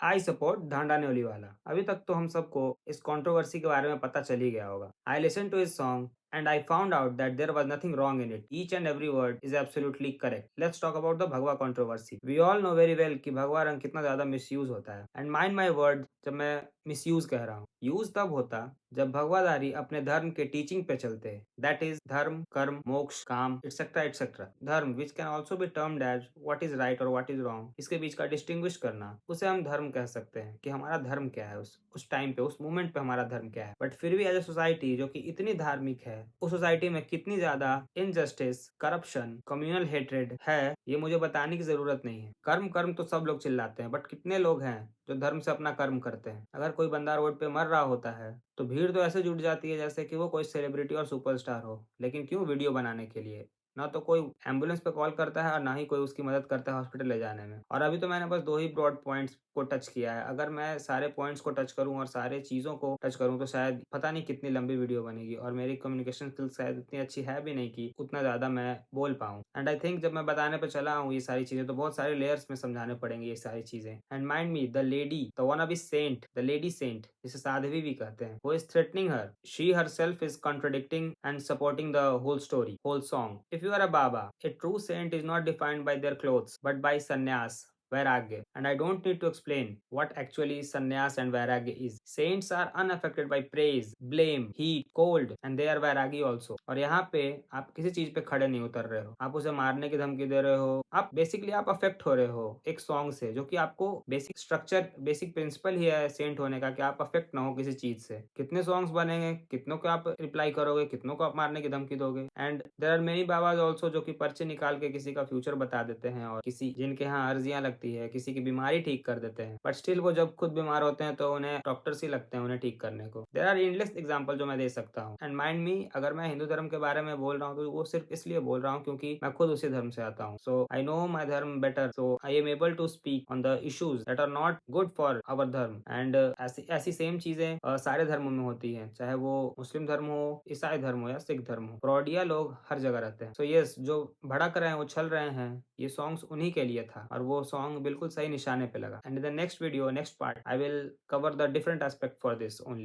I support Dhanda Nyoli वाला। अभी तक तो हम सबको इस कंट्रोवर्सी के बारे में पता चल ही गया होगा। I listen to his song and I found out that there was nothing wrong in it. Each and every word is absolutely correct. Let's talk about the भगवा controversy. We all know very well कि भगवा रंग कितना ज्यादा misuse होता है। And mind my word, जब मैं मिसयूज कह रहा हूँ, यूज तब होता जब भगवाधारी अपने धर्म के टीचिंग पे चलते हैं। दैट इज धर्म, कर्म, मोक्ष, काम, etcetera etcetera. Dharma which can also be termed as what is right और व्हाट इज रॉन्ग, इसके बीच का डिस्टिंग्विश करना, उसे हम धर्म कह सकते हैं कि हमारा धर्म क्या है, उस टाइम पे, उस मोमेंट पे हमारा धर्म क्या है। बट फिर भी एज ए सोसाइटी जो कि इतनी धार्मिक है, उस सोसाइटी में कितनी ज्यादा इनजस्टिस, करप्शन, कम्युनल हेट्रेड है, ये मुझे बताने की जरूरत नहीं है। कर्म कर्म तो सब लोग चिल्लाते हैं, बट कितने लोग हैं जो धर्म से अपना कर्म करते हैं। अगर कोई बंदा रोड पे मर रहा होता है तो भीड़ तो ऐसे जुट जाती है जैसे कि वो कोई सेलिब्रिटी और सुपरस्टार हो, लेकिन क्यों? वीडियो बनाने के लिए। ना तो कोई एम्बुलेंस पे कॉल करता है और ना ही कोई उसकी मदद करता है हॉस्पिटल ले जाने में। और अभी तो मैंने बस दो ही ब्रॉड पॉइंट्स को टच किया है। अगर मैं सारे पॉइंट्स को टच करूं और सारे चीजों को टच करूं तो शायद पता नहीं कितनी लंबी वीडियो बनेगी, और मेरी कम्युनिकेशन स्किल्स शायद इतनी अच्छी है भी नहीं कि उतना ज्यादा मैं बोल पाऊं। एंड आई थिंक जब मैं बताने पे चला हूँ ये सारी चीजें तो बहुत सारे लेयर्स में समझाने पड़ेंगे ये सारी चीजें। And mind me, the lady, the one अभी सेंट, द लेडी सेंट, जिसे साध्वी भी कहते हैं, वो is threatening her. She herself is contradicting and supporting the whole story, whole song. If you are a Baba, a true saint is not defined by their clothes, but by sannyas, Vairagya. And I don't need to explain what actually sannyas and Vairagya is. Saints are unaffected by praise, blame, heat, cold, and they are Vairagi also. और यहाँ पे आप किसी चीज पे खड़े नहीं उतर रहे हो, आप उसे मारने की धमकी दे रहे हो, आप बेसिकली आप अफेक्ट हो रहे हो एक सॉन्ग से, जो कि आपको बेसिक स्ट्रक्चर, बेसिक प्रिंसिपल ही है सेंट होने का कि आप अफेक्ट ना हो किसी चीज से। कितने सॉन्ग्स बनेंगे, कितनों को आप रिप्लाई करोगे, कितनों को आप मारने की धमकी दोगे। And there are many babas also जो कि पर्चे निकाल के किसी का फ्यूचर बता देते हैं, और किसी जिनके यहाँ अर्जियां लगती है, किसी की बीमारी ठीक कर देते हैं, बट स्टिल वो जब खुद बीमार होते हैं तो उन्हें डॉक्टर्स ही लगते हैं उन्हें ठीक करने को। देयर आर एंडलेस एग्जाम्पल जो मैं दे सकता हूँ। एंड माइंड मी, अगर मैं हिंदू धर्म के बारे में बोल रहा हूँ तो वो सिर्फ इसलिए बोल रहा हूँ क्योंकि मैं खुद उसी धर्म से आता हूँ। सो आई know my dharma better, so I am able to speak on the issues that are not good for our dharma. And ऐसी ऐसी सेम चीजें सारे धर्मों में होती हैं, चाहे वो मुस्लिम धर्म हो, ईसाई धर्म हो या सिख धर्म हो। फ्रॉडिया लोग हर जगह रहते हैं। सो यस, जो भड़क रहे हैं, उछल रहे हैं, ये सॉन्ग्स उन्हीं के लिए था, और वो सॉन्ग बिल्कुल सही निशाने पे लगा। And in the next video, next part, I will cover the different aspect for this only.